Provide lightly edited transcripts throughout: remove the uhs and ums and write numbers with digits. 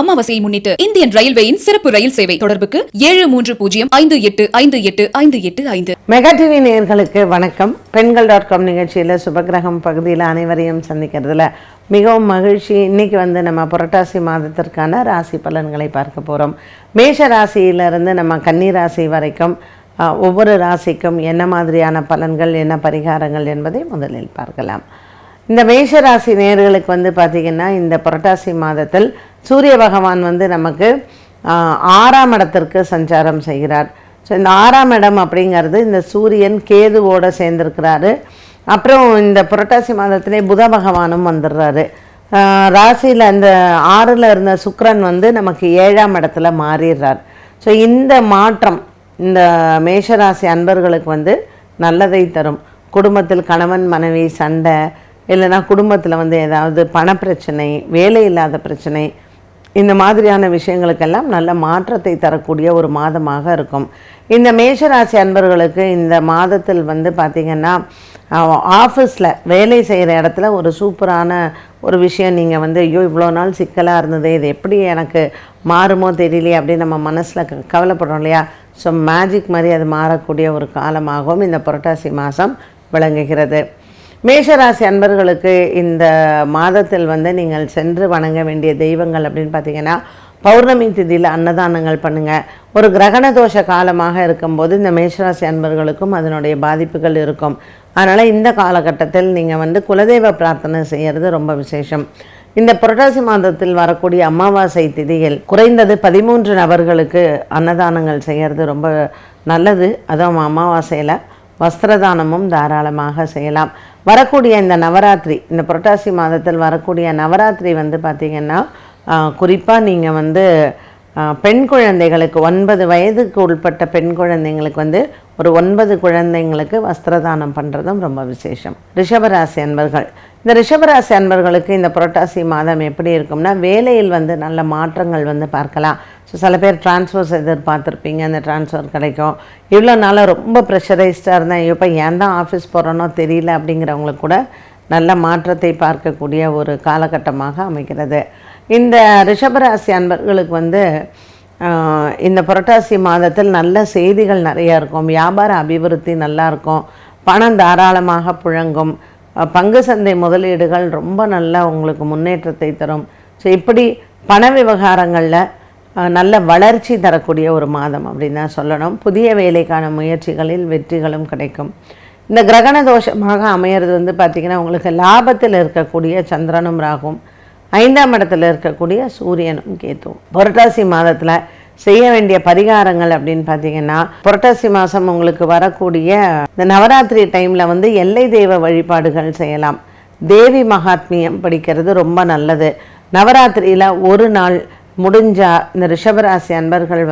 அமாவாசையை முன்னிட்டு இந்தியன் ரயில்வேயின் சிறப்பு ரயில் சேவை. தொடர்புக்கு 7305858585. மெகா டிவி நேயர்களுக்கு வணக்கம். பெண்கள்.com நிகழ்ச்சியில் சுபகிரகம் பகுதியில் அனைவரையும் சந்திக்கிறதுல மிகவும் மகிழ்ச்சி. இன்னைக்கு நம்ம புரட்டாசி மாதத்திற்கான ராசி பலன்களை பார்க்க போகிறோம். மேஷ ராசியிலிருந்து நம்ம கன்னி ராசி வரைக்கும் ஒவ்வொரு ராசிக்கும் என்ன மாதிரியான பலன்கள், என்ன பரிகாரங்கள் என்பதை முதலில் பார்க்கலாம். இந்த மேஷ ராசி நேயர்களுக்கு பார்த்திங்கன்னா, இந்த புரட்டாசி மாதத்தில் சூரிய பகவான் நமக்கு 6ஆம் இடத்திற்கு சஞ்சாரம் செய்கிறார். ஸோ இந்த 6ஆம் இடம் அப்படிங்கிறது இந்த சூரியன் கேதுவோடு சேர்ந்துருக்கிறாரு. அப்புறம் இந்த புரட்டாசி மாதத்திலே புத பகவானும் வந்துடுறாரு. ராசியில் அந்த 6ல் இருந்த சுக்கிரன் நமக்கு 7ஆம் இடத்துல மாறிடுறார். ஸோ இந்த மாற்றம் இந்த மேஷராசி அன்பர்களுக்கு நல்லதை தரும். குடும்பத்தில் கணவன் மனைவி சண்டை, இல்லைனா குடும்பத்தில் ஏதாவது பணப்பிரச்சனை, வேலை இல்லாத பிரச்சனை, இந்த மாதிரியான விஷயங்களுக்கெல்லாம் நல்ல மாற்றத்தை தரக்கூடிய ஒரு மாதமாக இருக்கும். இந்த மேஷராசி அன்பர்களுக்கு இந்த மாதத்தில் பார்த்திங்கன்னா, ஆஃபீஸில் வேலை செய்கிற இடத்துல ஒரு சூப்பரான ஒரு விஷயம் நீங்கள் ஐயோ இவ்வளோ நாள் சிக்கலாக இருந்தது, இது எப்படி எனக்கு மாறுமோ தெரியலையே அப்படின்னு நம்ம மனசில் கவலைப்படுறோம் இல்லையா? ஸோ மேஜிக் மாதிரி அது மாறக்கூடிய ஒரு காலமாகவும் இந்த புரட்டாசி மாதம் விளங்குகிறது. மேஷராசி அன்பர்களுக்கு இந்த மாதத்தில் நீங்கள் சென்று வணங்க வேண்டிய தெய்வங்கள் அப்படின்னு பார்த்திங்கன்னா, பௌர்ணமி திதியில் அன்னதானங்கள் பண்ணுங்கள். ஒரு கிரகண தோஷ காலமாக இருக்கும்போது இந்த மேஷராசி அன்பர்களுக்கும் அதனுடைய பாதிப்புகள் இருக்கும். அதனால் இந்த காலகட்டத்தில் நீங்கள் குலதெய்வ பிரார்த்தனை செய்கிறது ரொம்ப விசேஷம். இந்த புரட்டாசி மாதத்தில் வரக்கூடிய அமாவாசை திதியில் குறைந்தது 13 நபர்களுக்கு அன்னதானங்கள் செய்கிறது ரொம்ப நல்லது. அதுவும் அமாவாசையில் வஸ்திரதானமும் தாராளமாக செய்யலாம். வரக்கூடிய இந்த நவராத்திரி, இந்த புரட்டாசி மாதத்தில் வரக்கூடிய நவராத்திரி பார்த்திங்கன்னா, குறிப்பாக நீங்கள் பெண் குழந்தைகளுக்கு 9 வயதுக்கு உட்பட்ட பெண் குழந்தைங்களுக்கு ஒரு 9 குழந்தைங்களுக்கு வஸ்திரதானம் பண்ணுறதும் ரொம்ப விசேஷம். ரிஷபராசி அன்பர்கள், இந்த ரிஷபராசி அன்பர்களுக்கு இந்த புரட்டாசி மாதம் எப்படி இருக்கும்னா, வேலையில் நல்ல மாற்றங்கள் பார்க்கலாம். ஸோ சில பேர் ட்ரான்ஸ்ஃபர்ஸ் எதிர்பார்த்துருப்பீங்க, அந்த ட்ரான்ஸ்ஃபர் கிடைக்கும். இவ்வளோ நாளாக ரொம்ப ப்ரெஷரைஸ்டாக இருந்தேன், இப்போ ஏன் தான் ஆஃபீஸ் போகிறோன்னோ தெரியல அப்படிங்கிறவங்களுக்கு கூட நல்ல மாற்றத்தை பார்க்கக்கூடிய ஒரு காலகட்டமாக அமைகிறது. இந்த ரிஷபராசி அன்பர்களுக்கு இந்த புரட்டாசி மாதத்தில் நல்ல செய்திகள் நிறையா இருக்கும். வியாபார அபிவிருத்தி நல்லாயிருக்கும். பணம் தாராளமாக புழங்கும். பங்கு சந்தை முதலீடுகள் ரொம்ப நல்லா உங்களுக்கு முன்னேற்றத்தை தரும். ஸோ இப்படி பண விவகாரங்களில் நல்ல வளர்ச்சி தரக்கூடிய ஒரு மாதம் அப்படின்னு தான் சொல்லணும். புதிய வேலைக்கான முயற்சிகளில் வெற்றிகளும் கிடைக்கும். இந்த கிரகண தோஷமாக அமையிறது பார்த்திங்கன்னா, உங்களுக்கு லாபத்தில் இருக்கக்கூடிய சந்திரனும் ராகும், 5ஆம் இடத்துல இருக்கக்கூடிய சூரியனும் கேத்துவும். புரட்டாசி மாதத்தில் செய்ய வேண்டிய பரிகாரங்கள் அப்படின்னு பார்த்திங்கன்னா, புரட்டாசி மாதம் உங்களுக்கு வரக்கூடிய இந்த நவராத்திரி டைமில் எல்லை தெய்வ வழிபாடுகள் செய்யலாம். தேவி மகாத்மியம் படிக்கிறது ரொம்ப நல்லது. நவராத்திரியில் ஒரு நாள் முடிஞ்சால் இந்த ரிஷபராசி அன்பர்கள்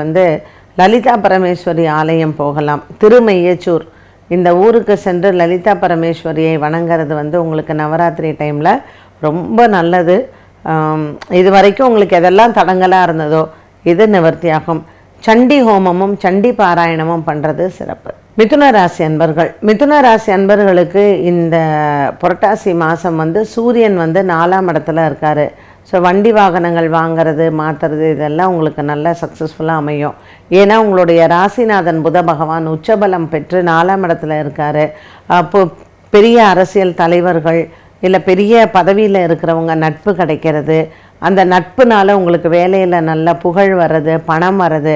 லலிதா பரமேஸ்வரி ஆலயம் போகலாம். திருமையச்சூர் இந்த ஊருக்கு சென்று லலிதா பரமேஸ்வரியை வணங்குறது உங்களுக்கு நவராத்திரி டைமில் ரொம்ப நல்லது. இது வரைக்கும் உங்களுக்கு எதெல்லாம் தடங்கலாக இருந்ததோ இது நிவர்த்தியாகும். சண்டி ஹோமமும் சண்டி பாராயணமும் பண்ணுறது சிறப்பு. மிதுன ராசி அன்பர்கள், மிதுன ராசி அன்பர்களுக்கு இந்த புரட்டாசி மாதம் சூரியன் 4ஆம் இடத்துல இருக்கார். ஸோ வண்டி வாகனங்கள் வாங்கிறது, மாற்றுறது, இதெல்லாம் உங்களுக்கு நல்ல சக்ஸஸ்ஃபுல்லாக அமையும். ஏன்னா உங்களுடைய ராசிநாதன் புத பகவான் உச்சபலம் பெற்று 4ஆம் இடத்துல இருக்கார். அப்போ பெரிய அரசியல் தலைவர்கள் இல்லை பெரிய பதவியில் இருக்கிறவங்க நட்பு கிடைக்கிறது. அந்த நட்புனால் உங்களுக்கு வேலையில் நல்ல புகழ் வர்றது, பணம் வர்றது,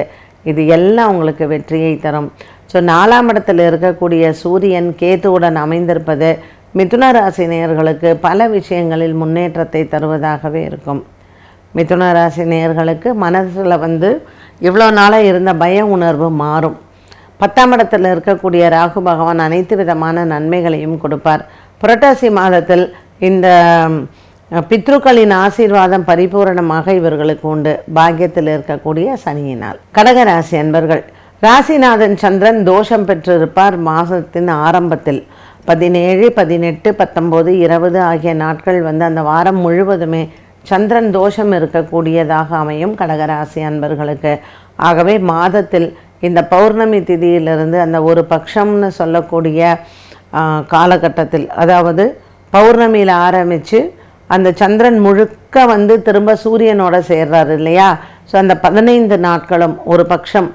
இது எல்லாம் உங்களுக்கு வெற்றியை தரும். ஸோ 4ஆம் இடத்தில் இருக்கக்கூடிய சூரியன் கேதுவுடன் அமைந்திருப்பது மிதுன ராசி நேயர்களுக்கு பல விஷயங்களில் முன்னேற்றத்தை தருவதாகவே இருக்கும். மிதுன ராசி நேயர்களுக்கு மனசில் இவ்வளோ நாளாக இருந்த பய உணர்வு மாறும். 10ஆம் இடத்தில் இருக்கக்கூடிய ராகு பகவான் அனைத்து விதமான நன்மைகளையும் கொடுப்பார். புரட்டாசி மாதத்தில் இந்த பித்ருக்களின் ஆசீர்வாதம் பரிபூரணமாக இவர்களுக்கு உண்டு. பாக்கியத்தில் இருக்கக்கூடிய சனியினால். கடகராசி அன்பர்கள், ராசிநாதன் சந்திரன் தோஷம் பெற்றிருப்பார். மாதத்தின் ஆரம்பத்தில் 17, 18, 19, 20 ஆகிய நாட்கள் அந்த வாரம் முழுவதுமே சந்திரன் தோஷம் இருக்கக்கூடியதாக அமையும் கடகராசி அன்பர்களுக்கு. ஆகவே மாதத்தில் இந்த பௌர்ணமி திதியிலிருந்து அந்த ஒரு பட்சம்னு சொல்லக்கூடிய காலகட்டத்தில், அதாவது பௌர்ணமியில் ஆரம்பித்து அந்த சந்திரன் முழுக்க வந்து திரும்ப சூரியனோட சேர்றாரு இல்லையா? ஸோ அந்த 15 நாட்களும் ஒரு பட்சம்,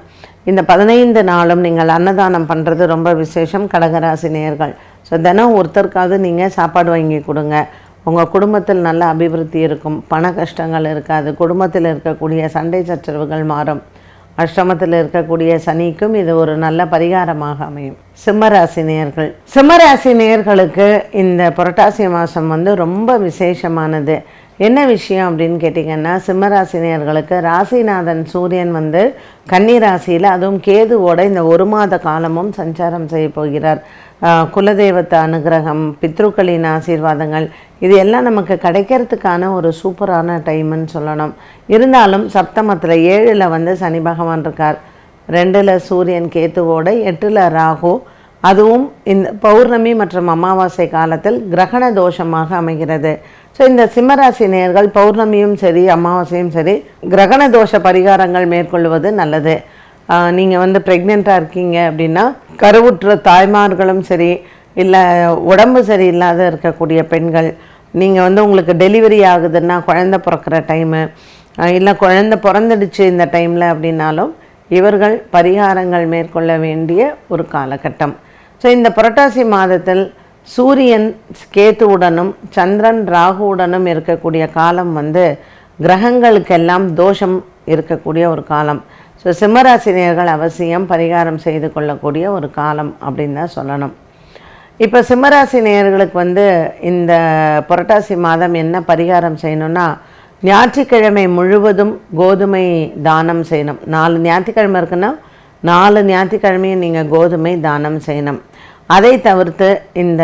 இந்த 15 நாளும் நீங்கள் அன்னதானம் பண்ணுறது ரொம்ப விசேஷம் கடகராசி நேயர்கள். ஸோ தினம் ஒருத்தருக்காவது நீங்கள் சாப்பாடு வாங்கி கொடுங்க. உங்கள் குடும்பத்தில் நல்ல அபிவிருத்தி இருக்கும், பண கஷ்டங்கள் இருக்காது, குடும்பத்தில் இருக்கக்கூடிய சண்டை சச்சரவுகள் மாறும். அஷ்டமத்தில் இருக்கக்கூடிய சனிக்கும் இது ஒரு நல்ல பரிகாரமாக அமையும். சிம்மராசி நேயர்கள், சிம்மராசி நேயர்களுக்கு இந்த புரட்டாசி மாதம் வந்து ரொம்ப விசேஷமானது. என்ன விஷயம் அப்படின்னு கேட்டிங்கன்னா, சிம்மராசி நேயர்களுக்கு ராசிநாதன் சூரியன் வந்து கன்னி ராசியில், அதுவும் கேதுவோட இந்த ஒரு மாத காலமும் சஞ்சாரம் செய்ய போகிறார். குலதெய்வத்தை அனுகிரகம், பித்ருக்களின் ஆசீர்வாதங்கள், இது எல்லாம் நமக்கு கிடைக்கிறதுக்கான ஒரு சூப்பரான டைம்னு சொல்லணும். இருந்தாலும் சப்தமத்தில் 7ல் வந்து சனி பகவான் இருக்கார், 2ல் சூரியன் கேத்துவோட, 8ல் ராகு, அதுவும் இந்த பௌர்ணமி மற்றும் அமாவாசை காலத்தில் கிரகண தோஷமாக அமைகிறது. ஸோ இந்த சிம்மராசி நேயர்கள் பௌர்ணமியும் சரி அமாவாசையும் சரி கிரகண தோஷ பரிகாரங்கள் மேற்கொள்வது நல்லது. நீங்கள் வந்து ப்ரெக்னெண்ட்டாக இருக்கீங்க அப்படின்னா, கருவுற்ற தாய்மார்களும் சரி, இல்லை உடம்பு சரியில்லாத இருக்கக்கூடிய பெண்கள், நீங்கள் வந்து உங்களுக்கு டெலிவரி ஆகுதுன்னா குழந்தை பிறக்கிற டைமு, இல்லை குழந்தை பிறந்துடுச்சு இந்த டைமில் அப்படின்னாலும் இவர்கள் பரிகாரங்கள் மேற்கொள்ள வேண்டிய ஒரு காலகட்டம். ஸோ இந்த புரட்டாசி மாதத்தில் சூரியன் கேத்துவுடனும் சந்திரன் ராகுவுடனும் இருக்கக்கூடிய காலம் வந்து கிரகங்களுக்கெல்லாம் தோஷம் இருக்கக்கூடிய ஒரு காலம். ஸோ சிம்மராசினியர்கள் அவசியம் பரிகாரம் செய்து கொள்ளக்கூடிய ஒரு காலம் அப்படின்னு தான் சொல்லணும். இப்போ சிம்மராசி நேயர்களுக்கு வந்து இந்த புரட்டாசி மாதம் என்ன பரிகாரம் செய்யணும்னா, ஞாயிற்றுக்கிழமை முழுவதும் கோதுமை தானம் செய்யணும். 4 ஞாயிற்றுக்கிழமை இருக்குன்னா 4 ஞாயிற்றுக்கிழமையும் நீங்கள் கோதுமை தானம் செய்யணும். அதை தவிர்த்து இந்த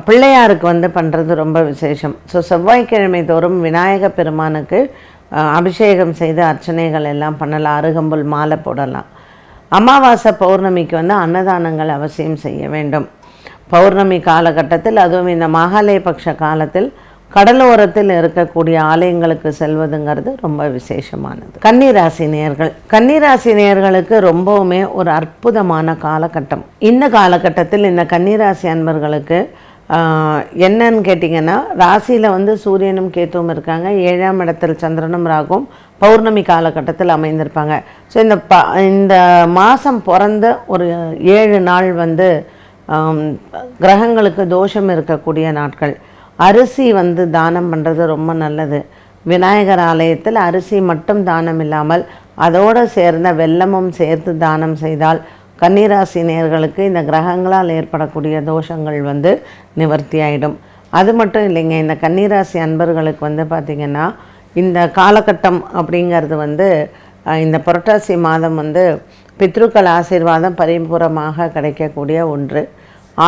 பிள்ளையாருக்கு வந்து பண்ணுறது ரொம்ப விசேஷம். ஸோ செவ்வாய்க்கிழமை தோறும் விநாயக பெருமானுக்கு அபிஷேகம் செய்து அர்ச்சனைகள் எல்லாம் பண்ணலாம், அருகம்புல் மாலை போடலாம். அமாவாசை பௌர்ணமிக்கு வந்து அன்னதானங்கள் அவசியம் செய்ய வேண்டும். பௌர்ணமி காலகட்டத்தில், அதுவும் இந்த மகாலய பட்ச காலத்தில் கடலோரத்தில் இருக்கக்கூடிய ஆலயங்களுக்கு செல்வதுங்கிறது ரொம்ப விசேஷமானது. கன்னிராசி நேயர்கள், கன்னிராசி நேயர்களுக்கு ரொம்பவுமே ஒரு அற்புதமான காலகட்டம். இந்த காலகட்டத்தில் இந்த கன்னிராசி அன்பர்களுக்கு என்னன்னு கேட்டிங்கன்னா, ராசியில் வந்து சூரியனும் கேத்துவும் இருக்காங்க, 7ஆம் இடத்தில் சந்திரனும் ராகும் பௌர்ணமி காலகட்டத்தில் அமைந்திருப்பாங்க. ஸோ இந்த மாதம் பிறந்த ஒரு 7 நாள் வந்து கிரகங்களுக்கு தோஷம் இருக்கக்கூடிய நாட்கள். அரிசி வந்து தானம் பண்ணுறது ரொம்ப நல்லது. விநாயகர் ஆலயத்தில் அரிசி மட்டும் தானம் இல்லாமல் அதோடு சேர்ந்த வெல்லமும் சேர்த்து தானம் செய்தால் கன்னிராசி நேயர்களுக்கு இந்த கிரகங்களால் ஏற்படக்கூடிய தோஷங்கள் வந்து நிவர்த்தி ஆகிடும். அது மட்டும் இல்லைங்க, இந்த கன்னிராசி அன்பர்களுக்கு வந்து பார்த்திங்கன்னா, இந்த காலகட்டம் அப்படிங்கிறது வந்து இந்த புரட்டாசி மாதம் வந்து பித்ருக்கள் ஆசீர்வாதம் பரிபூரமாக கிடைக்கக்கூடிய ஒன்று.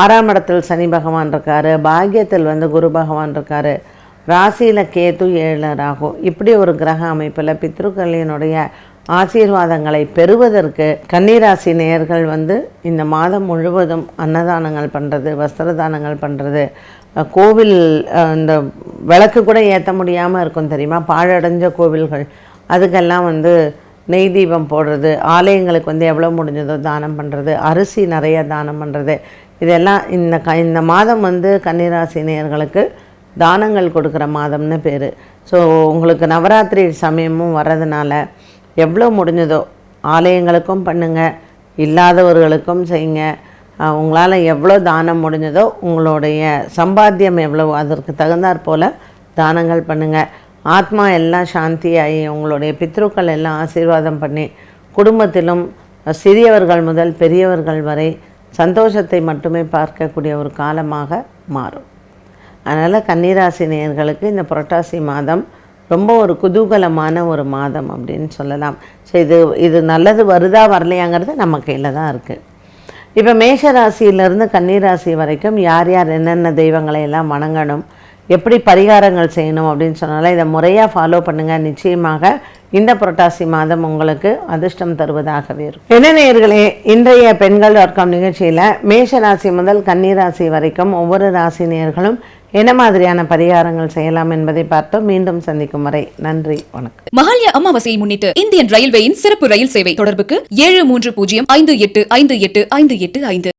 6ஆம் இடத்தில் சனி பகவான் இருக்கார், பாக்கியத்தில் வந்து குரு பகவான் இருக்கார், ராசியில் கேத்து 7 ராகு. இப்படி ஒரு கிரக அமைப்பில் பித்ருக்களினுடைய ஆசீர்வாதங்களை பெறுவதற்கு கன்னிராசி நேயர்கள் வந்து இந்த மாதம் முழுவதும் அன்னதானங்கள் பண்ணுறது, வஸ்திரதானங்கள் பண்ணுறது, கோவில் இந்த விளக்கு கூட ஏற்ற முடியாமல் இருக்கும் தெரியுமா, பாழடைஞ்ச கோவில்கள், அதுக்கெல்லாம் வந்து நெய் தீபம் போடுறது, ஆலயங்களுக்கு வந்து எவ்வளோ முடிஞ்சதோ தானம் பண்ணுறது, அரிசி நிறைய தானம் பண்ணுறது, இதெல்லாம் இந்த மாதம் வந்து கன்னிராசி நேயர்களுக்கு தானங்கள் கொடுக்குற மாதம்னு பேர். ஸோ உங்களுக்கு நவராத்திரி சமயமும் வர்றதுனால எவ்வளோ முடிஞ்சதோ ஆலயங்களுக்கும் பண்ணுங்கள், இல்லாதவர்களுக்கும் செய்யுங்க. உங்களால் எவ்வளோ தானம் முடிஞ்சதோ, உங்களுடைய சம்பாத்தியம் எவ்வளோ அதற்கு தகுந்தாற் போல் தானங்கள் பண்ணுங்கள். ஆத்மா எல்லாம் சாந்தியாகி உங்களுடைய பித்ருக்கள் எல்லாம் ஆசீர்வாதம் பண்ணி குடும்பத்திலும் சிறியவர்கள் முதல் பெரியவர்கள் வரை சந்தோஷத்தை மட்டுமே பார்க்கக்கூடிய ஒரு காலமாக மாறும். அதனால் கன்னிராசி நேயர்களுக்கு இந்த புரட்டாசி மாதம் ரொம்ப ஒரு குதூகலமான ஒரு மாதம் அப்படின்னு சொல்லலாம். ஸோ இது நல்லது வருதா வரலையாங்கிறது நம்ம கையில் தான் இருக்குது. இப்போ மேஷராசியிலேருந்து கன்னிராசி வரைக்கும் யார் யார் என்னென்ன தெய்வங்களை எல்லாம் வணங்கணும், எப்படி பரிகாரங்கள் செய்யணும் அப்படின்னு சொன்னாலும் இதை முறையாக ஃபாலோ பண்ணுங்கள். நிச்சயமாக இந்த புரட்டாசி மாதம் உங்களுக்கு அதிர்ஷ்டம் தருவதாகவே இருக்கும். என்ன நேயர்களே, இன்றைய பெண்கள்.com நிகழ்ச்சியில் மேஷராசி முதல் கன்னிராசி வரைக்கும் ஒவ்வொரு ராசி நேயர்களும் என்ன மாதிரியான பரிகாரங்கள் செய்யலாம் என்பதை பார்த்தோம். மீண்டும் சந்திக்கும் வரை நன்றி, வணக்கம். மகாலய அமாவாசையை முன்னிட்டு இந்தியன் ரயில்வேயின் சிறப்பு ரயில் சேவை. தொடர்புக்கு 7305858585.